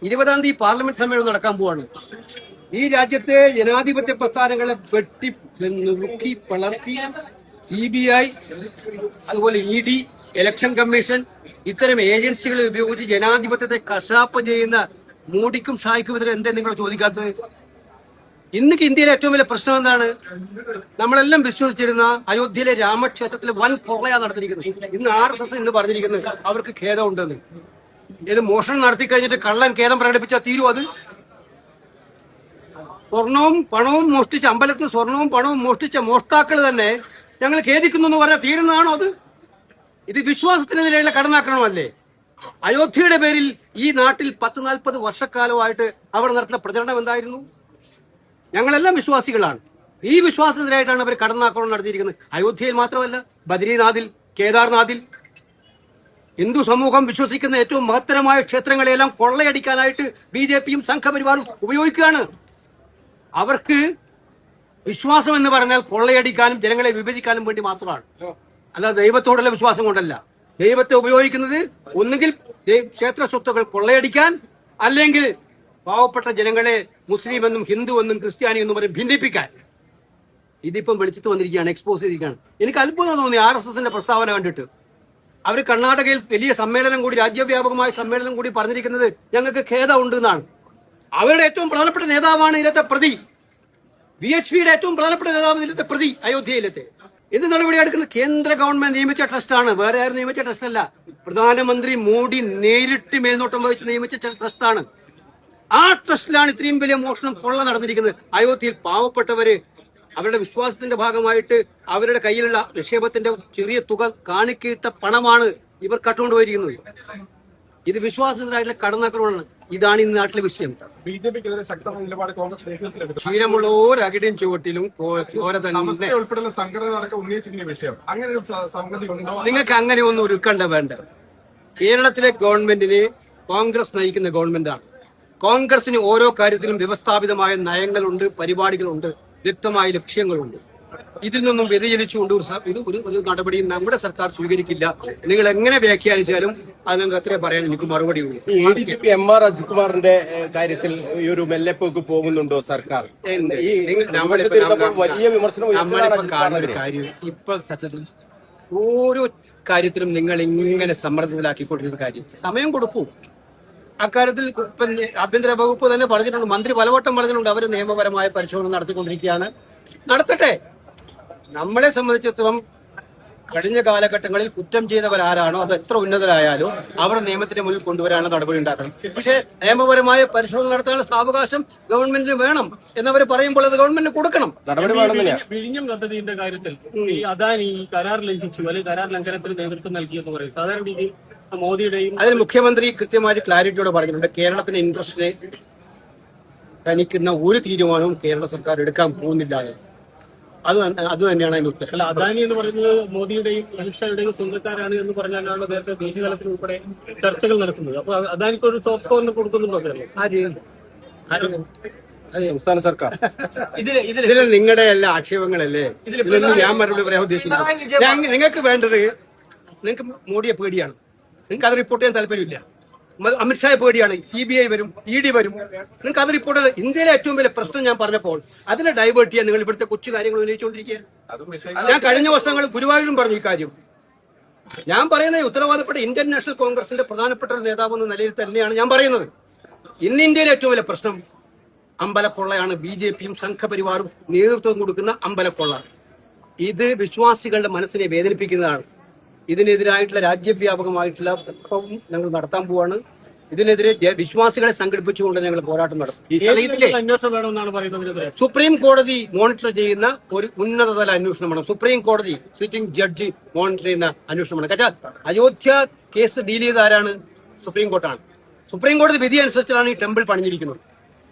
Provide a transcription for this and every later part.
20-ാം തീയതി പാർലമെന്റ് സമ്മേളനം നടക്കാൻ പോവാണ്. ഈ രാജ്യത്തെ ജനാധിപത്യ പ്രസ്ഥാനങ്ങളെ വെട്ടി നുറുക്കി പിളർത്തി CBI, അതുപോലെ ED, ഇലക്ഷൻ കമ്മീഷൻ ഇത്തരം ഏജൻസികളെ ഉപയോഗിച്ച് ജനാധിപത്യത്തെ കശാപ്പ് ചെയ്യുന്ന മോഡിക്കും ഷായ്ക്കും എതിരെ എന്താ നിങ്ങൾ ചോദിക്കാത്തത്? ഇന്നൊക്കെ ഇന്ത്യയിലെ ഏറ്റവും വലിയ പ്രശ്നം എന്താണ്? നമ്മളെല്ലാം വിശ്വസിച്ചിരുന്ന അയോധ്യയിലെ രാമക്ഷേത്രത്തിൽ വൻ കൊള്ളയാണ് നടത്തിയിരിക്കുന്നത്. ഇന്ന് RSS ഇന്ന് പറഞ്ഞിരിക്കുന്നത് അവർക്ക് ഖേദമുണ്ടെന്ന്. ഇത് മോഷണം നടത്തി കഴിഞ്ഞിട്ട് കള്ളൻ ഖേദം പ്രകടിപ്പിച്ചാൽ തീരും? അത് സ്വർണവും പണവും മോഷ്ടിച്ച, അമ്പലത്തിൽ സ്വർണവും പണവും മോഷ്ടിച്ച മോഷ്ടാക്കൾ തന്നെ ഞങ്ങൾ ഖേദിക്കുന്നു എന്ന് പറഞ്ഞാൽ തീരുന്നതാണോ അത്? ഇത് വിശ്വാസത്തിനെതിരെയുള്ള കടന്നാക്രമണമല്ലേ? അയോധ്യയുടെ പേരിൽ ഈ നാട്ടിൽ 40-40 വർഷക്കാലമായിട്ട് അവർ നടത്തുന്ന പ്രചരണം എന്തായിരുന്നു? ഞങ്ങളെല്ലാം വിശ്വാസികളാണ്. ഈ വിശ്വാസത്തിനെതിരായിട്ടാണ് അവർ കടന്നാക്രമണം നടത്തിയിരിക്കുന്നത്. അയോധ്യയിൽ മാത്രമല്ല, ബദ്രീനാഥിൽ, കേദാർനാഥിൽ ഹിന്ദു സമൂഹം വിശ്വസിക്കുന്ന ഏറ്റവും മഹത്തരമായ ക്ഷേത്രങ്ങളെല്ലാം കൊള്ളയടിക്കാനായിട്ട് BJPയും സംഘപരിവാറും ഉപയോഗിക്കുകയാണ്. അവർക്ക് വിശ്വാസം എന്ന് പറഞ്ഞാൽ കൊള്ളയടിക്കാനും ജനങ്ങളെ വിഭജിക്കാനും വേണ്ടി മാത്രമാണ്, അല്ലാതെ ദൈവത്തോടുള്ള വിശ്വാസം കൊണ്ടല്ല. ദൈവത്തെ ഉപയോഗിക്കുന്നത് ഒന്നുകിൽ ക്ഷേത്ര സ്വത്തുക്കൾ കൊള്ളയടിക്കാൻ, അല്ലെങ്കിൽ പാവപ്പെട്ട ജനങ്ങളെ മുസ്ലിം എന്നും ഹിന്ദു എന്നും ക്രിസ്ത്യാനി എന്നും പറഞ്ഞ് ഭിന്നിപ്പിക്കാൻ. ഇതിപ്പം വെളിച്ചത്ത് വന്നിരിക്കുകയാണ്, എക്സ്പോസ് ചെയ്തിരിക്കുകയാണ്. എനിക്ക് അത്ഭുതം തോന്നി RSSന്റെ പ്രസ്താവന കണ്ടിട്ട്. അവർ കർണാടകയിൽ വലിയ സമ്മേളനം കൂടി, രാജ്യവ്യാപകമായ സമ്മേളനം കൂടി പറഞ്ഞിരിക്കുന്നത് ഞങ്ങൾക്ക് ഖേദമുണ്ട് എന്നാണ്. അവരുടെ ഏറ്റവും പ്രധാനപ്പെട്ട നേതാവാണ് ഇതിലത്തെ പ്രതി. VHPയുടെ ഏറ്റവും പ്രധാനപ്പെട്ട നേതാവ് ഇതിലത്തെ പ്രതി, അയോധ്യയിലത്തെ. എന്ത് നടപടിയെടുക്കുന്നത്? കേന്ദ്ര ഗവൺമെന്റ് നിയമിച്ച ട്രസ്റ്റാണ്, വേറെ ആരും നിയമിച്ച ട്രസ്റ്റ് അല്ല. പ്രധാനമന്ത്രി മോഡി നേരിട്ട് മേൽനോട്ടം വഹിച്ച് നിയമിച്ച ട്രസ്റ്റാണ്. ആ ട്രസ്റ്റിലാണ് ഇത്രയും വലിയ മോഷണം, കൊള്ള നടന്നിരിക്കുന്നത്. അയോധ്യയിൽ പാവപ്പെട്ടവര് അവരുടെ വിശ്വാസത്തിന്റെ ഭാഗമായിട്ട് അവരുടെ കയ്യിലുള്ള നിക്ഷേപത്തിന്റെ ചെറിയ തുക കാണിക്കിട്ട പണമാണ് ഇവർ കട്ടുകൊണ്ടുപോയിരിക്കുന്നത്. ഇത് വിശ്വാസത്തിനായിട്ടുള്ള കടന്നാക്രമണമാണ്. ഇതാണ് ഇന്ന് നാട്ടിലെ വിഷയം. ക്ഷീരമുള്ളവരകിടും ചുവട്ടിലും ചോര തന്നെ. നിങ്ങൾക്ക് അങ്ങനെ ഒന്നും ഒരുക്കണ്ട വേണ്ട. കേരളത്തിലെ ഗവൺമെന്റിന് കോൺഗ്രസ് നയിക്കുന്ന ഗവൺമെന്റാണ്. കോൺഗ്രസിന് ഓരോ കാര്യത്തിലും വ്യവസ്ഥാപിതമായ നയങ്ങളുണ്ട്, പരിപാടികളുണ്ട്, വ്യക്തമായ ലക്ഷ്യങ്ങളുണ്ട്. ഇതിൽ നിന്നും വ്യതിചലിച്ചുകൊണ്ട് ഒരു നടപടിയും നമ്മുടെ സർക്കാർ സ്വീകരിക്കില്ല. നിങ്ങൾ എങ്ങനെ വ്യാഖ്യാനിച്ചാലും അത് നിങ്ങൾക്ക് അത്രേ പറയാൻ എനിക്ക് മറുപടി ഉള്ളൂ. ADGP MR അജിത് കുമാറിന്റെ കാര്യത്തിൽ ഈ ഒരു മെല്ലെപ്പോക്ക് പോകുന്നുണ്ടോ സർക്കാർ? വലിയ വിമർശനം നമ്മളിപ്പോ കാണുന്ന ഒരു കാര്യം, ഇപ്പൊ സത്യത്തിൽ ഓരോ കാര്യത്തിലും നിങ്ങൾ ഇങ്ങനെ സമ്മർദ്ദത്തിലാക്കിക്കൊണ്ടിരുന്ന കാര്യം സമയം കൊടുക്കൂ. അക്കാര്യത്തിൽ ഇപ്പം ആഭ്യന്തര വകുപ്പ് തന്നെ പറഞ്ഞിട്ടുണ്ട്, മന്ത്രി പലവട്ടം പറഞ്ഞിട്ടുണ്ട്, അവർ നിയമപരമായ പരിശോധന നടത്തിക്കൊണ്ടിരിക്കുകയാണ്. നടത്തട്ടെ. നമ്മളെ സംബന്ധിച്ചിടത്തോളം കഴിഞ്ഞ കാലഘട്ടങ്ങളിൽ കുറ്റം ചെയ്തവരാരാണോ, അത് എത്ര ഉന്നതരായാലും അവർ നിയമത്തിന്റെ മുന്നിൽ കൊണ്ടുവരാനുള്ള നടപടി ഉണ്ടാക്കണം. പക്ഷേ നിയമപരമായ പരിശോധന നടത്താനുള്ള സാവകാശം ഗവൺമെന്റിന് വേണം എന്നവർ പറയുമ്പോൾ അത് ഗവൺമെന്റിന് കൊടുക്കണം. വിഴിഞ്ഞം പദ്ധതിയുടെ കാര്യത്തിൽ ഈ അദാനി കരാർ ലംഘിച്ചു, അല്ലെങ്കിൽ കരാർ ലംഘനത്തിന് നേതൃത്വം നൽകിയെന്ന് പറയും. സാധാരണ രീതിയിൽ മോദിയുടെയും അതിൽ മുഖ്യമന്ത്രി കൃത്യമായി ക്ലാരിറ്റിയോടെ പറഞ്ഞിട്ടുണ്ട്, കേരളത്തിന്റെ ഇൻട്രസ്റ്റിനെ തനിക്കുന്ന ഒരു തീരുമാനവും കേരള സർക്കാർ എടുക്കാൻ പോകുന്നില്ല. അത് തന്നെയാണ് അതിന്റെ ഉത്തരം. അല്ല, അദാനി എന്ന് പറയുന്നത് മോദിയുടെയും അമിത്ഷായുടെയും സ്വന്തക്കാരാണ് എന്ന് പറഞ്ഞാലാണ് നേരത്തെ ദേശീയ തലത്തിൽ ഉൾപ്പെടെ ചർച്ചകൾ നടക്കുന്നത്. അപ്പൊ അദാനിക്ക് ഒരു സോഫ്റ്റ് കോർണർ കൊടുക്കുന്നുണ്ടോ? സംസ്ഥാന സർക്കാർ ഇതിൽ നിങ്ങളുടെ എല്ലാ ആക്ഷേപങ്ങളല്ലേ, ഇതിലൊന്നും ഞാൻ മറുപടി പറയാൻ ഉദ്ദേശിക്കുന്നു. നിങ്ങൾക്ക് വേണ്ടത്, നിങ്ങൾക്ക് മോഡിയെ പേടിയാണ്, നിങ്ങൾക്ക് അത് റിപ്പോർട്ട് ചെയ്യാൻ താല്പര്യമില്ല. അമിത്ഷായെ പേടിയാണ്, CBI വരും, ED വരും, നിങ്ങൾക്ക് അത് റിപ്പോർട്ട്. ഇന്ത്യയിലെ ഏറ്റവും വലിയ പ്രശ്നം ഞാൻ പറഞ്ഞപ്പോൾ അതിനെ ഡൈവേർട്ട് ചെയ്യാൻ നിങ്ങൾ ഇവിടുത്തെ കൊച്ചു കാര്യങ്ങൾ ഉന്നയിച്ചുകൊണ്ടിരിക്കുക. ഞാൻ കഴിഞ്ഞ വർഷങ്ങൾ ഗുരുവായൂരും പറഞ്ഞു ഈ കാര്യം. ഞാൻ പറയുന്നത് ഉത്തരവാദപ്പെട്ട ഇന്ത്യൻ നാഷണൽ കോൺഗ്രസിന്റെ പ്രധാനപ്പെട്ട ഒരു നേതാവ് എന്ന നിലയിൽ തന്നെയാണ് ഞാൻ പറയുന്നത്. ഇന്ന് ഇന്ത്യയിലെ ഏറ്റവും വലിയ പ്രശ്നം അമ്പലക്കൊള്ളയാണ്. BJPയും സംഘപരിവാറും നേതൃത്വം കൊടുക്കുന്ന അമ്പലക്കൊള്ള. ഇത് വിശ്വാസികളുടെ മനസ്സിനെ വേദനിപ്പിക്കുന്നതാണ്. ഇതിനെതിരായിട്ടുള്ള രാജ്യവ്യാപകമായിട്ടുള്ള സംഭവം ഞങ്ങൾ നടത്താൻ പോവാണ്. ഇതിനെതിരെ വിശ്വാസികളെ സംഘടിപ്പിച്ചുകൊണ്ട് ഞങ്ങൾ പോരാട്ടം നടത്തും. സുപ്രീം കോടതി മോണിറ്റർ ചെയ്യുന്ന ഒരു ഉന്നതതല അന്വേഷണം വേണം. സുപ്രീം കോടതി സിറ്റിംഗ് ജഡ്ജി മോണിറ്റർ ചെയ്യുന്ന അന്വേഷണമാണ്. കാരണം അയോധ്യ കേസ് ഡീൽ ചെയ്ത ആരാണ്? സുപ്രീം കോർട്ടാണ്. സുപ്രീം കോടതി വിധി അനുസരിച്ചാണ് ഈ ടെമ്പിൾ പണിഞ്ഞിരിക്കുന്നത്.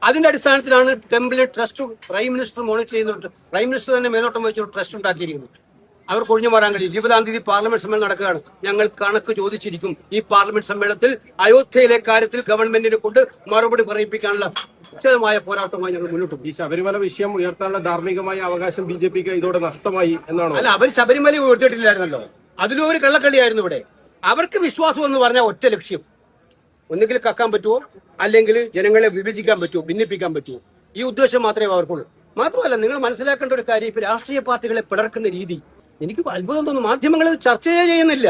അതിന്റെ അടിസ്ഥാനത്തിലാണ് ടെമ്പിളിൽ ട്രസ്റ്റ് പ്രൈം മിനിസ്റ്റർ മോണിറ്റർ ചെയ്യുന്ന, പ്രൈം മിനിസ്റ്റർ തന്നെ മേൽനോട്ടം വെച്ച് ട്രസ്റ്റ് ഉണ്ടാക്കിയിരിക്കുന്നത്. അവർ കൊഴിഞ്ഞു മാറാൻ കഴിയും. 20-ാം തീയതി പാർലമെന്റ് സമ്മേളനം നടക്കുകയാണ്. ഞങ്ങൾ കണക്ക് ചോദിച്ചിരിക്കും. ഈ പാർലമെന്റ് സമ്മേളനത്തിൽ അയോധ്യയിലെ കാര്യത്തിൽ ഗവൺമെന്റിനെ കൊണ്ട് മറുപടി പറയിപ്പിക്കാനുള്ള ശക്തമായ പോരാട്ടവുമായി ഞങ്ങൾ മുന്നോട്ട് പോകും. ഈ ശബരിമല വിഷയം ഉയർത്താനുള്ള ധാർമ്മികമായ അവകാശം BJPക്ക് ഇതോടെ നഷ്ടമായി എന്നാണ്. അല്ല, അവർ ശബരിമല ഉയർത്തിയിട്ടില്ലായിരുന്നല്ലോ. അതിലും ഒരു കള്ളക്കളിയായിരുന്നു ഇവിടെ. അവർക്ക് വിശ്വാസം എന്ന് പറഞ്ഞാൽ ഒറ്റ ലക്ഷ്യം, ഒന്നുകിൽ കക്കാൻ പറ്റുമോ, അല്ലെങ്കിൽ ജനങ്ങളെ വിഭജിക്കാൻ പറ്റുമോ, ഭിന്നിപ്പിക്കാൻ പറ്റുമോ. ഈ ഉദ്ദേശം മാത്രമേ അവർക്കുള്ളൂ. മാത്രമല്ല, നിങ്ങൾ മനസ്സിലാക്കേണ്ട ഒരു കാര്യം, ഇപ്പൊ രാഷ്ട്രീയ പാർട്ടികളെ പിളർക്കുന്ന രീതി എനിക്ക് അത്ഭുതം തോന്നുന്നു. മാധ്യമങ്ങൾ ഇത് ചർച്ചയെ ചെയ്യുന്നില്ല.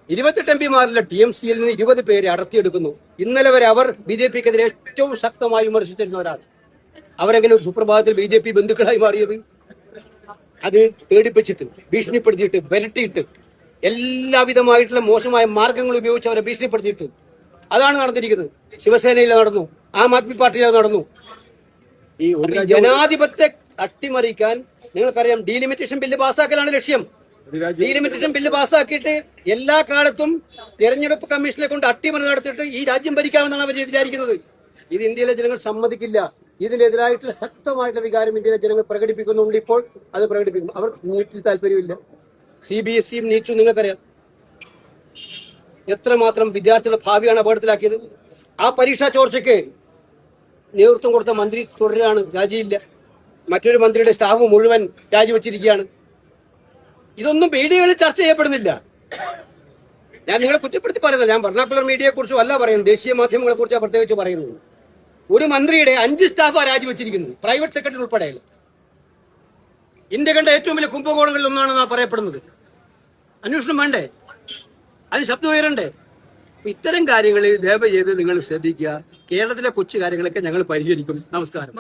28 എംപിമാരിലെ TMCയിൽ നിന്ന് 20 പേരെ അടർത്തിയെടുക്കുന്നു. ഇന്നലെ വരെ അവർ BJPക്കെതിരെ ഏറ്റവും ശക്തമായി വിമർശിച്ചിരുന്നവരാണ്. അവരെങ്ങനെ ഒരു സുപ്രഭാതത്തിൽ BJP ബന്ധുക്കളായി മാറിയത്? അത് പേടിപ്പിച്ചിട്ട്, ഭീഷണിപ്പെടുത്തിയിട്ട്, വിരട്ടിയിട്ട്, എല്ലാവിധമായിട്ടുള്ള മോശമായ മാർഗങ്ങൾ ഉപയോഗിച്ച് അവരെ ഭീഷണിപ്പെടുത്തിയിട്ട് അതാണ് നടന്നിരിക്കുന്നത്. ശിവസേനയിൽ നടന്നു, ആം ആദ്മി പാർട്ടിയിൽ നടന്നു. ഈ ജനാധിപത്യത്തെ അട്ടിമറിക്കാൻ നിങ്ങൾക്കറിയാം, ഡീലിമിറ്റേഷൻ ബില്ല് പാസ്സാക്കലാണ് ലക്ഷ്യം. ഡീലിമിറ്റേഷൻ ബില്ല് പാസ്സാക്കിയിട്ട് എല്ലാ കാലത്തും തെരഞ്ഞെടുപ്പ് കമ്മീഷനെ കൊണ്ട് അട്ടിമറി നടത്തിയിട്ട് ഈ രാജ്യം ഭരിക്കാമെന്നാണ് അവർ വിചാരിക്കുന്നത്. ഇത് ഇന്ത്യയിലെ ജനങ്ങൾ സമ്മതിക്കില്ല. ഇതിനെതിരായിട്ടുള്ള ശക്തമായിട്ടുള്ള വികാരം ഇന്ത്യയിലെ ജനങ്ങൾ പ്രകടിപ്പിക്കുന്നുണ്ട്. ഇപ്പോൾ അത് പ്രകടിപ്പിക്കും. അവർക്ക് നീറ്റിൽ താല്പര്യമില്ല. CBSE നീറ്റും നിങ്ങൾക്കറിയാം എത്രമാത്രം വിദ്യാർത്ഥികളുടെ ഭാവിയാണ് അപകടത്തിലാക്കിയത്. ആ പരീക്ഷാ ചോർച്ചയ്ക്ക് നേതൃത്വം കൊടുത്ത മന്ത്രി തുടരുകയാണ്, രാജിയില്ല. മറ്റൊരു മന്ത്രിയുടെ സ്റ്റാഫ് മുഴുവൻ രാജിവെച്ചിരിക്കുകയാണ്. ഇതൊന്നും മീഡിയകളിൽ ചർച്ച ചെയ്യപ്പെടുന്നില്ല. ഞാൻ നിങ്ങളെ കുറ്റപ്പെടുത്തി പറയുന്നത്, ഞാൻ വെർണാക്കുലർ മീഡിയയെ കുറിച്ചും അല്ല പറയുന്നത്, ദേശീയ മാധ്യമങ്ങളെ കുറിച്ചാണ് പ്രത്യേകിച്ച് പറയുന്നത്. ഒരു മന്ത്രിയുടെ 5 സ്റ്റാഫാണ് രാജിവെച്ചിരിക്കുന്നത്, പ്രൈവറ്റ് സെക്രട്ടറി ഉൾപ്പെടെ. ഇന്ത്യ കണ്ട ഏറ്റവും വലിയ കുംഭകോണങ്ങളിൽ ഒന്നാണെന്നാണ് പറയപ്പെടുന്നത്. അന്വേഷണം വേണ്ടേ? അതിന് ശബ്ദം ഉയരണ്ടേ? ഇത്തരം കാര്യങ്ങളിൽ ദയവ് ചെയ്ത് നിങ്ങൾ ശ്രദ്ധിക്കുക. കേരളത്തിലെ കൊച്ചു കാര്യങ്ങളൊക്കെ ഞങ്ങൾ പരിഹരിക്കും. നമസ്കാരം.